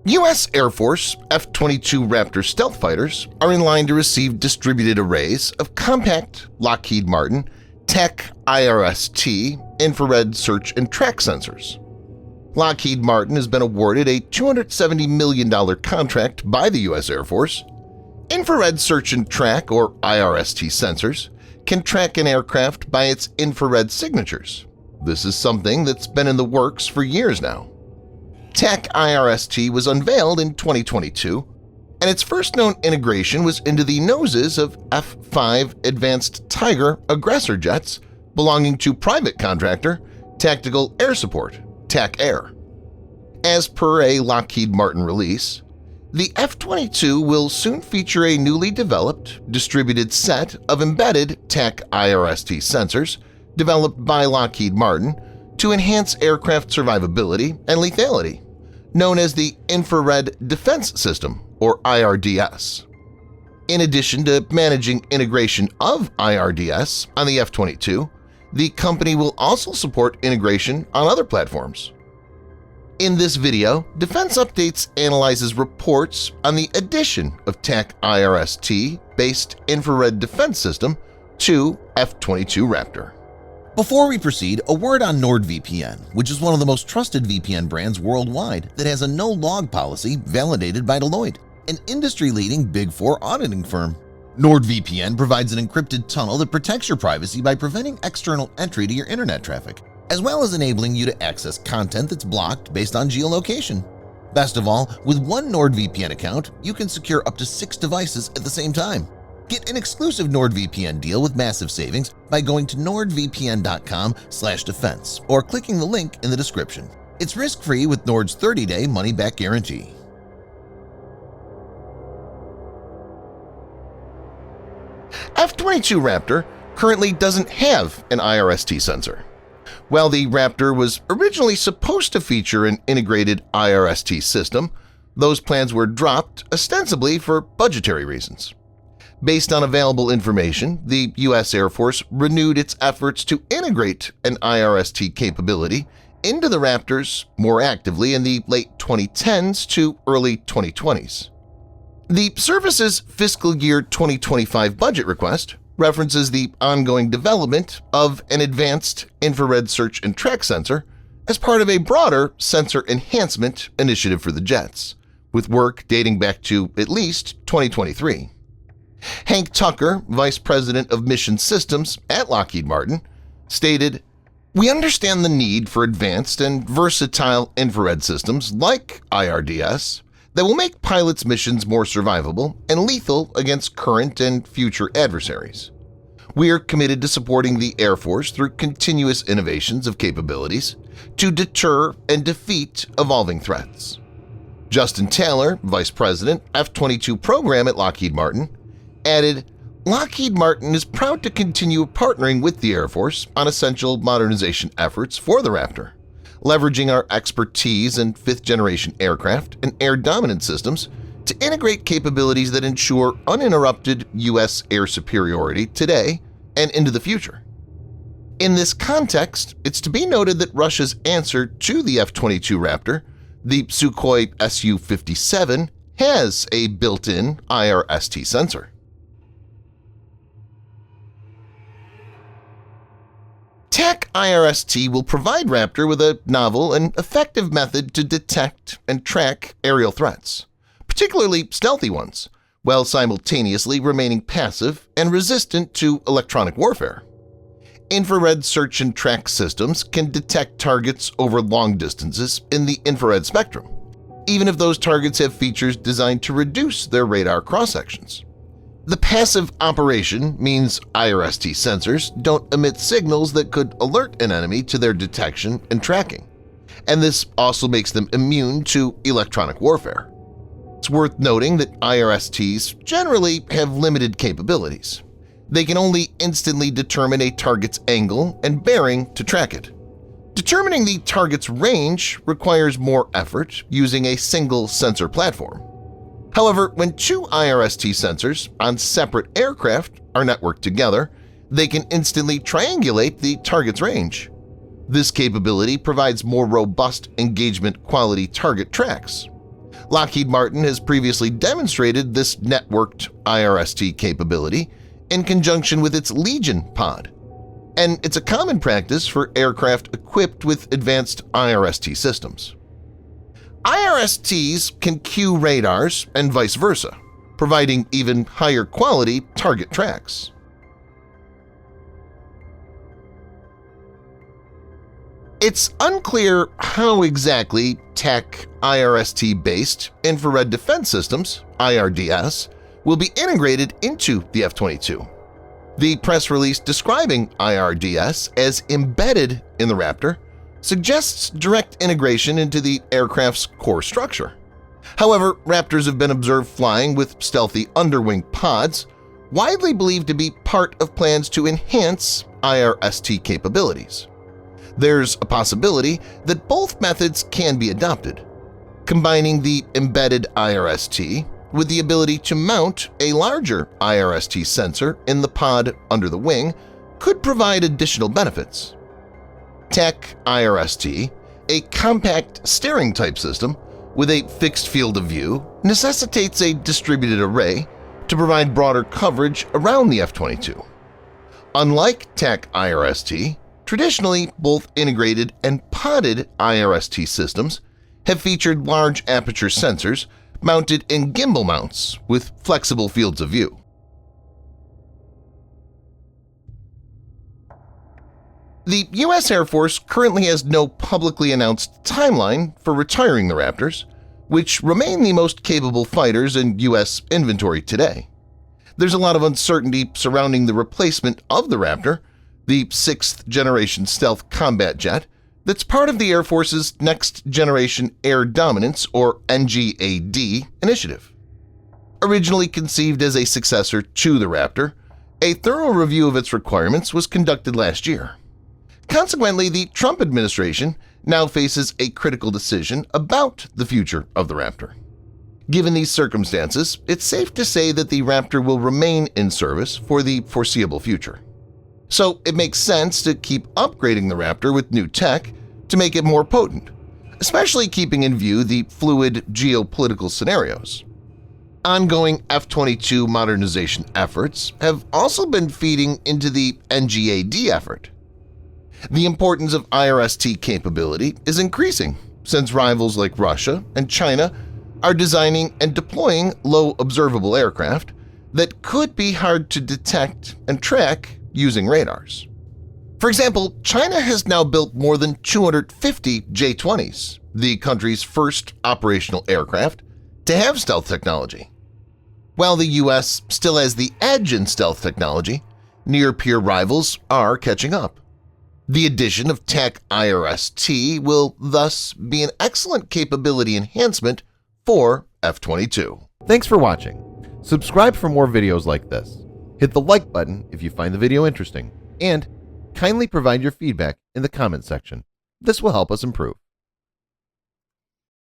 U.S. Air Force F-22 Raptor stealth fighters are in line to receive distributed arrays of compact Lockheed Martin TacIRST infrared search and track sensors. Lockheed Martin has been awarded a $270 million contract by the U.S. Air Force. Infrared search and track, or IRST sensors, can track an aircraft by its infrared signatures. This is something that's been in the works for years now. TacIRST was unveiled in 2022, and its first known integration was into the noses of F-5 Advanced Tiger aggressor jets belonging to private contractor Tactical Air Support, TacAir. As per a Lockheed Martin release, the F-22 will soon feature a newly developed, distributed set of embedded TacIRST sensors developed by Lockheed Martin to enhance aircraft survivability and lethality, known as the Infrared Defense System, or IRDS. In addition to managing integration of IRDS on the F-22, the company will also support integration on other platforms. In this video, Defense Updates analyzes reports on the addition of TacIRST-based infrared defense system to F-22 Raptor. Before we proceed, a word on NordVPN, which is one of the most trusted VPN brands worldwide that has a no-log policy validated by Deloitte, an industry-leading Big Four auditing firm. NordVPN provides an encrypted tunnel that protects your privacy by preventing external entry to your internet traffic, as well as enabling you to access content that's blocked based on geolocation. Best of all, with one NordVPN account, you can secure up to 6 devices at the same time. Get an exclusive NordVPN deal with massive savings by going to nordvpn.com/defense or clicking the link in the description. It's risk-free with Nord's 30-day money-back guarantee. F-22 Raptor currently doesn't have an IRST sensor. While the Raptor was originally supposed to feature an integrated IRST system, those plans were dropped ostensibly for budgetary reasons. Based on available information, the U.S. Air Force renewed its efforts to integrate an IRST capability into the Raptors more actively in the late 2010s to early 2020s. The service's fiscal year 2025 budget request references the ongoing development of an advanced infrared search and track sensor as part of a broader sensor enhancement initiative for the jets, with work dating back to at least 2023. Hank Tucker, Vice President of Mission Systems at Lockheed Martin, stated, "We understand the need for advanced and versatile infrared systems like IRDS that will make pilots' missions more survivable and lethal against current and future adversaries. We are committed to supporting the Air Force through continuous innovations of capabilities to deter and defeat evolving threats." Justin Taylor, Vice President, F-22 Program at Lockheed Martin, added, "Lockheed Martin is proud to continue partnering with the Air Force on essential modernization efforts for the Raptor, leveraging our expertise in fifth-generation aircraft and air dominance systems to integrate capabilities that ensure uninterrupted U.S. air superiority today and into the future." In this context, it's to be noted that Russia's answer to the F-22 Raptor, the Sukhoi Su-57, has a built-in IRST sensor. TacIRST will provide Raptor with a novel and effective method to detect and track aerial threats, particularly stealthy ones, while simultaneously remaining passive and resistant to electronic warfare. Infrared search and track systems can detect targets over long distances in the infrared spectrum, even if those targets have features designed to reduce their radar cross-sections. The passive operation means IRST sensors don't emit signals that could alert an enemy to their detection and tracking, and this also makes them immune to electronic warfare. It's worth noting that IRSTs generally have limited capabilities. They can only instantly determine a target's angle and bearing to track it. Determining the target's range requires more effort using a single sensor platform. However, when 2 IRST sensors on separate aircraft are networked together, they can instantly triangulate the target's range. This capability provides more robust engagement quality target tracks. Lockheed Martin has previously demonstrated this networked IRST capability in conjunction with its Legion pod, and it's a common practice for aircraft equipped with advanced IRST systems. IRSTs can cue radars and vice versa, providing even higher quality target tracks. It's unclear how exactly TacIRST-based infrared defense systems, IRDS, will be integrated into the F-22. The press release describing IRDS as embedded in the Raptor suggests direct integration into the aircraft's core structure. However, Raptors have been observed flying with stealthy underwing pods, widely believed to be part of plans to enhance IRST capabilities. There's a possibility that both methods can be adopted. Combining the embedded IRST with the ability to mount a larger IRST sensor in the pod under the wing could provide additional benefits. TacIRST, a compact steering-type system with a fixed field of view, necessitates a distributed array to provide broader coverage around the F-22. Unlike TacIRST, traditionally both integrated and podded IRST systems have featured large aperture sensors mounted in gimbal mounts with flexible fields of view. The U.S. Air Force currently has no publicly announced timeline for retiring the Raptors, which remain the most capable fighters in U.S. inventory today. There's a lot of uncertainty surrounding the replacement of the Raptor, the sixth-generation stealth combat jet that's part of the Air Force's Next Generation Air Dominance or NGAD initiative. Originally conceived as a successor to the Raptor, a thorough review of its requirements was conducted last year. Consequently, the Trump administration now faces a critical decision about the future of the Raptor. Given these circumstances, it's safe to say that the Raptor will remain in service for the foreseeable future. So it makes sense to keep upgrading the Raptor with new tech to make it more potent, especially keeping in view the fluid geopolitical scenarios. Ongoing F-22 modernization efforts have also been feeding into the NGAD effort. The importance of IRST capability is increasing since rivals like Russia and China are designing and deploying low observable aircraft that could be hard to detect and track using radars. For example, China has now built more than 250 J-20s, the country's first operational aircraft, to have stealth technology. While the U.S. still has the edge in stealth technology, near-peer rivals are catching up. The addition of TacIRST will thus be an excellent capability enhancement for F-22. Thanks for watching. Subscribe for more videos like this. Hit the like button if you find the video interesting, and kindly provide your feedback in the comments section. This will help us improve.